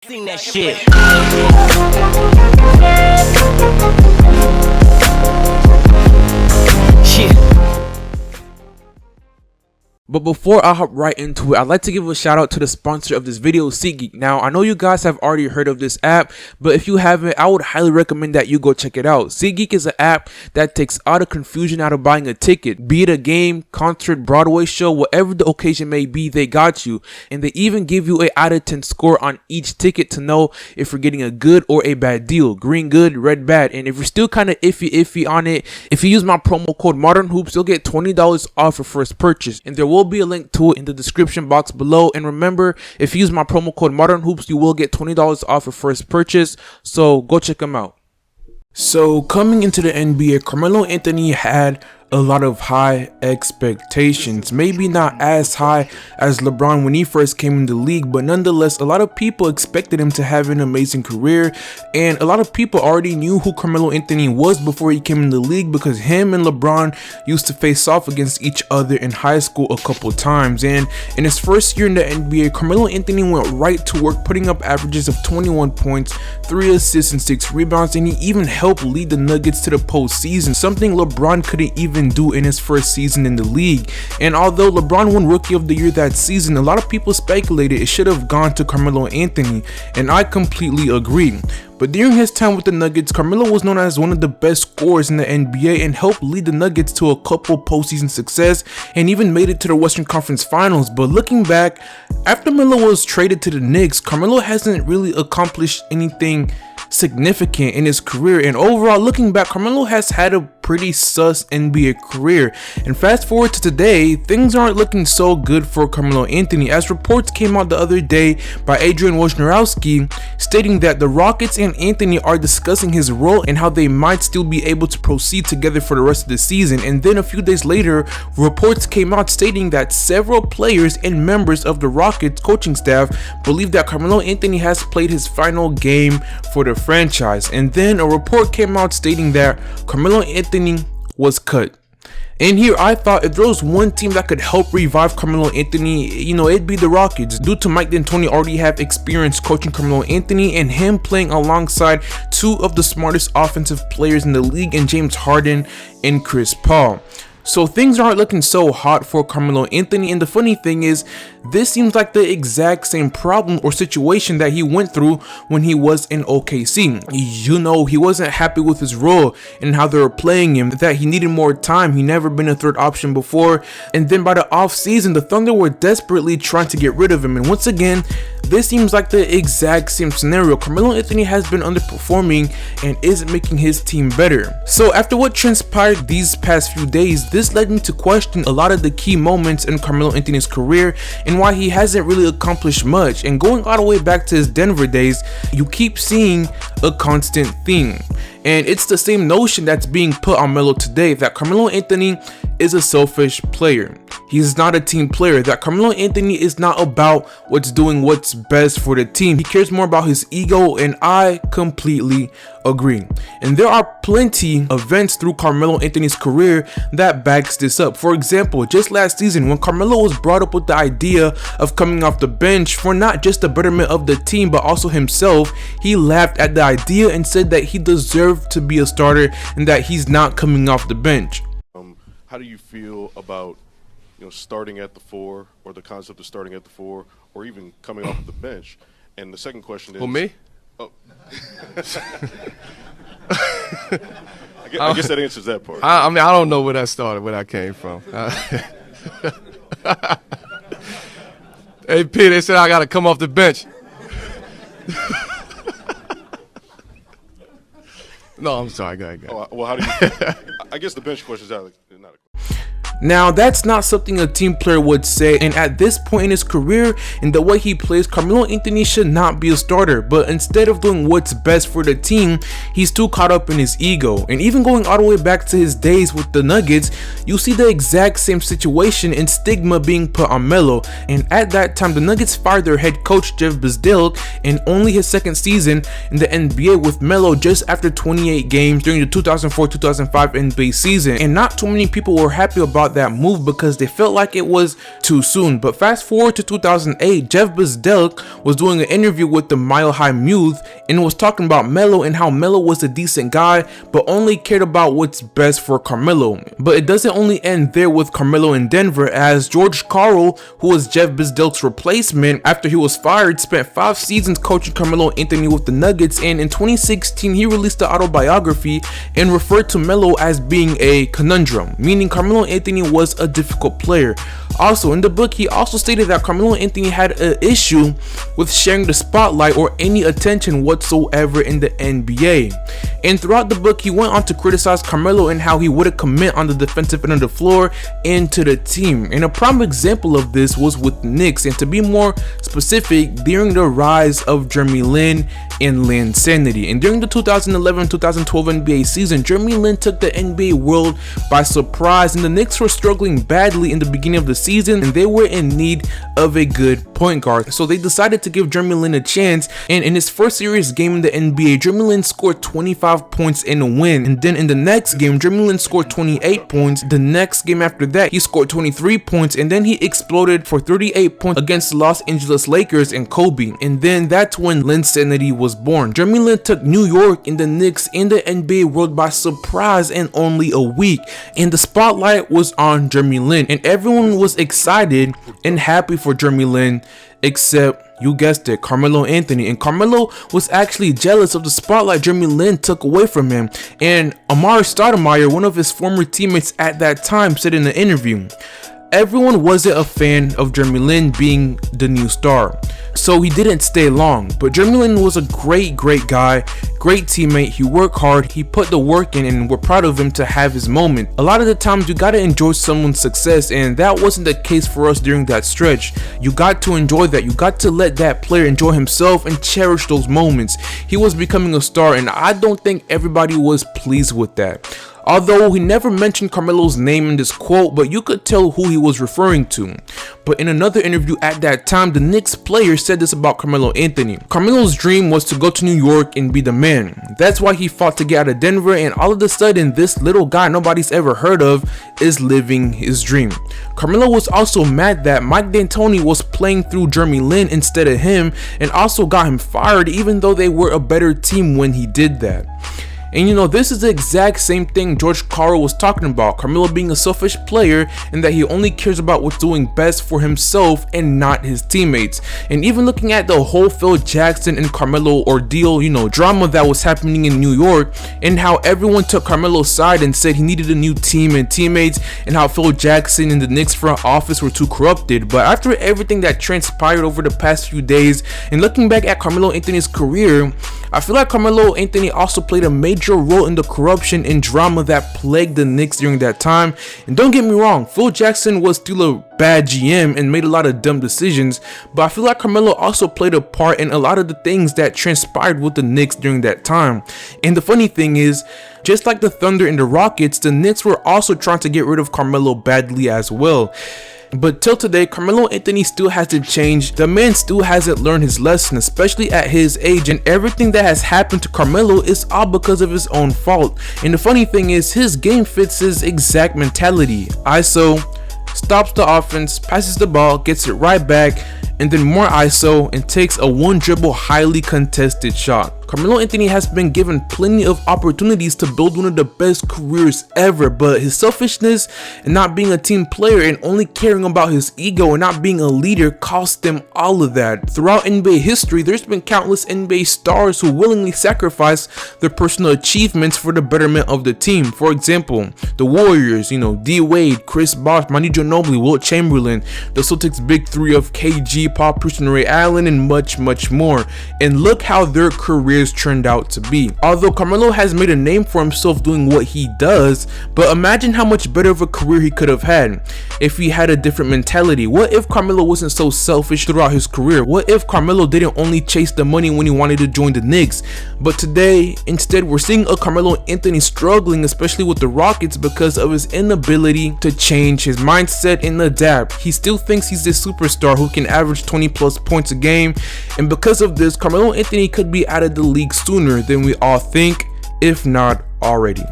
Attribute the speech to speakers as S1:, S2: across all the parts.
S1: Sing that shit.
S2: But before I hop right into it, I'd like to give a shout out to the sponsor of this video, SeatGeek. Now, I know you guys have already heard of this app, but if you haven't, I would highly recommend that you go check it out. SeatGeek is an app that takes all the confusion out of buying a ticket. Be it a game, concert, Broadway show, whatever the occasion may be, they got you. And they even give you a out of 10 score on each ticket to know if you're getting a good or a bad deal. Green good, red bad. And if you're still kind of iffy on it, if you use my promo code ModernHoops, you'll get $20 off your first purchase. And there will be a link to it in the description box below. And remember, if you use my promo code ModernHoops, you will get $20 off your first purchase. So go check them out. So coming into the NBA, Carmelo Anthony had a lot of high expectations, maybe not as high as LeBron when he first came in the league, but nonetheless a lot of people expected him to have an amazing career, and a lot of people already knew who Carmelo Anthony was before he came in the league because him and LeBron used to face off against each other in high school a couple times. And in his first year in the NBA, Carmelo Anthony went right to work, putting up averages of 21 points, 3 assists and 6 rebounds, and he even helped lead the Nuggets to the postseason, something LeBron couldn't even do in his first season in the league. And although LeBron won Rookie of the Year that season, a lot of people speculated it should have gone to Carmelo Anthony, and I completely agree. But during his time with the Nuggets, Carmelo was known as one of the best scorers in the NBA and helped lead the Nuggets to a couple postseason success and even made it to the Western Conference Finals. But looking back, after Melo was traded to the Knicks, Carmelo hasn't really accomplished anything significant in his career, and overall looking back, Carmelo has had a pretty sus NBA career. And fast forward to today, things aren't looking so good for Carmelo Anthony, as reports came out the other day by Adrian Wojnarowski stating that the Rockets and Anthony are discussing his role and how they might still be able to proceed together for the rest of the season. And then a few days later, reports came out stating that several players and members of the Rockets coaching staff believe that Carmelo Anthony has played his final game for the franchise. And then a report came out stating that Carmelo Anthony was cut. And here I thought if there was one team that could help revive Carmelo Anthony, it'd be the Rockets, due to Mike D'Antoni already have experience coaching Carmelo Anthony and him playing alongside two of the smartest offensive players in the league in James Harden and Chris Paul. So things aren't looking so hot for Carmelo Anthony, and the funny thing is, this seems like the exact same problem or situation that he went through when he was in OKC. He wasn't happy with his role and how they were playing him, that he needed more time. He never been a third option before, and then by the off season, the Thunder were desperately trying to get rid of him. And once again, this seems like the exact same scenario. Carmelo Anthony has been underperforming and isn't making his team better. So after what transpired these past few days, this led me to question a lot of the key moments in Carmelo Anthony's career and why he hasn't really accomplished much. And going all the way back to his Denver days, you keep seeing a constant theme. And it's the same notion that's being put on Melo today, that Carmelo Anthony is a selfish player. He's not a team player, that Carmelo Anthony is not about what's best for the team. He cares more about his ego, and I completely agree. And there are plenty of events through Carmelo Anthony's career that backs this up. For example, just last season when Carmelo was brought up with the idea of coming off the bench for not just the betterment of the team but also himself, he laughed at the idea and said that he deserved to be a starter and that he's not coming off the bench.
S3: How do you feel about starting at the 4, or the concept of starting at the 4, or even coming off the bench? And the second question is,
S4: me?
S3: Oh. I guess that answers that part.
S4: I mean, I don't know where that started, where that came from. Hey, P, they said I got to come off the bench. No, I'm sorry. Go ahead.
S3: Oh, well, how do you? I guess the bench question is not a question.
S2: Now, that's not something a team player would say, and at this point in his career and the way he plays, Carmelo Anthony should not be a starter. But instead of doing what's best for the team, he's too caught up in his ego. And even going all the way back to his days with the Nuggets, you see the exact same situation and stigma being put on Melo. And at that time, the Nuggets fired their head coach Jeff Bzdelik in only his second season in the NBA with Melo just after 28 games during the 2004-2005 NBA season. And not too many people were happy about about that move because they felt like it was too soon. But fast forward to 2008, Jeff Bezdelk was doing an interview with the Mile High Muse and was talking about Melo and how Melo was a decent guy but only cared about what's best for Carmelo. But it doesn't only end there with Carmelo in Denver, as George Karl, who was Jeff Bezdelk's replacement after he was fired, spent 5 seasons coaching Carmelo Anthony with the Nuggets, and in 2016 he released an autobiography and referred to Melo as being a conundrum, meaning Carmelo Anthony was a difficult player. Also in the book, he also stated that Carmelo Anthony had an issue with sharing the spotlight or any attention whatsoever in the NBA. And throughout the book, he went on to criticize Carmelo and how he wouldn't commit on the defensive end of the floor and to the team. And a prime example of this was with the Knicks, and to be more specific, during the rise of Jeremy Lin and Linsanity. And during the 2011-2012 NBA season, Jeremy Lin took the NBA world by surprise, and the Knicks were struggling badly in the beginning of the season and they were in need of a good point guard. So they decided to give Jeremy Lin a chance, and in his first serious game in the NBA, Jeremy Lin scored 25 points in a win. And then in the next game, Jeremy Lin scored 28 points. The next game after that, he scored 23 points, and then he exploded for 38 points against the Los Angeles Lakers and Kobe. And then that's when Linsanity was born. Jeremy Lin took New York and the Knicks in the NBA world by surprise in only a week, and the spotlight was on Jeremy Lin, and everyone was excited and happy for Jeremy Lin, except, you guessed it, Carmelo Anthony. And Carmelo was actually jealous of the spotlight Jeremy Lin took away from him. And Amari Stoudemire, one of his former teammates at that time, said in an interview, everyone wasn't a fan of Jeremy Lin being the new star, so he didn't stay long. But Jeremy Lin was a great guy, great teammate. He worked hard, he put the work in, and we're proud of him to have his moment. A lot of the times you gotta enjoy someone's success, and that wasn't the case for us during that stretch. You got to enjoy that. You got to let that player enjoy himself and cherish those moments. He was becoming a star, and I don't think everybody was pleased with that. Although he never mentioned Carmelo's name in this quote, but you could tell who he was referring to. But in another interview at that time, the Knicks player said this about Carmelo Anthony. Carmelo's dream was to go to New York and be the man. That's why he fought to get out of Denver, and all of a sudden, this little guy nobody's ever heard of is living his dream. Carmelo was also mad that Mike D'Antoni was playing through Jeremy Lin instead of him, and also got him fired even though they were a better team when he did that. And you know, this is the exact same thing George Karl was talking about, Carmelo being a selfish player and that he only cares about what's doing best for himself and not his teammates. And even looking at the whole Phil Jackson and Carmelo ordeal, you know, drama that was happening in New York, and how everyone took Carmelo's side and said he needed a new team and teammates, and how Phil Jackson and the Knicks front office were too corrupted. But after everything that transpired over the past few days, and looking back at Carmelo Anthony's career, I feel like Carmelo Anthony also played a major role in the corruption and drama that plagued the Knicks during that time. And don't get me wrong, Phil Jackson was still a bad GM and made a lot of dumb decisions, but I feel like Carmelo also played a part in a lot of the things that transpired with the Knicks during that time. And the funny thing is, just like the Thunder and the Rockets, the Knicks were also trying to get rid of Carmelo badly as well. But till today, Carmelo Anthony still hasn't changed. The man still hasn't learned his lesson, especially at his age, and everything that has happened to Carmelo is all because of his own fault. And the funny thing is, his game fits his exact mentality. ISO, stops the offense, passes the ball, gets it right back, and then more ISO, and takes a one dribble highly contested shot. Carmelo Anthony has been given plenty of opportunities to build one of the best careers ever, but his selfishness and not being a team player and only caring about his ego and not being a leader cost him all of that. Throughout NBA history, there's been countless NBA stars who willingly sacrifice their personal achievements for the betterment of the team. For example, the Warriors, D Wade, Chris Bosh, Manu Ginobili, Wilt Chamberlain, the Celtics big three of KG, Paul Pierce, and Ray Allen, and much more. And look how their careers turned out to be. Although Carmelo has made a name for himself doing what he does, but imagine how much better of a career he could have had if he had a different mentality. What if Carmelo wasn't so selfish throughout his career? What if Carmelo didn't only chase the money when he wanted to join the Knicks? But today, instead, we're seeing a Carmelo Anthony struggling, especially with the Rockets, because of his inability to change his mindset and adapt. He still thinks he's this superstar who can average 20 plus points a game, and because of this, Carmelo Anthony could be out of the league sooner than we all think, if not already.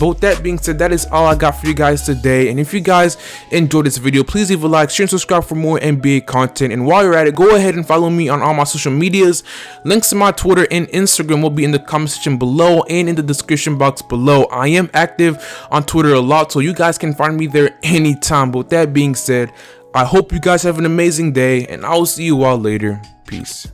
S2: But with that being said, that is all I got for you guys today. And if you guys enjoyed this video, please leave a like, share, and subscribe for more NBA content. And while you're at it, go ahead and follow me on all my social medias. Links to my Twitter and Instagram will be in the comment section below and in the description box below. I am active on Twitter a lot, so you guys can find me there anytime. But with that being said, I hope you guys have an amazing day, and I will see you all later. Peace.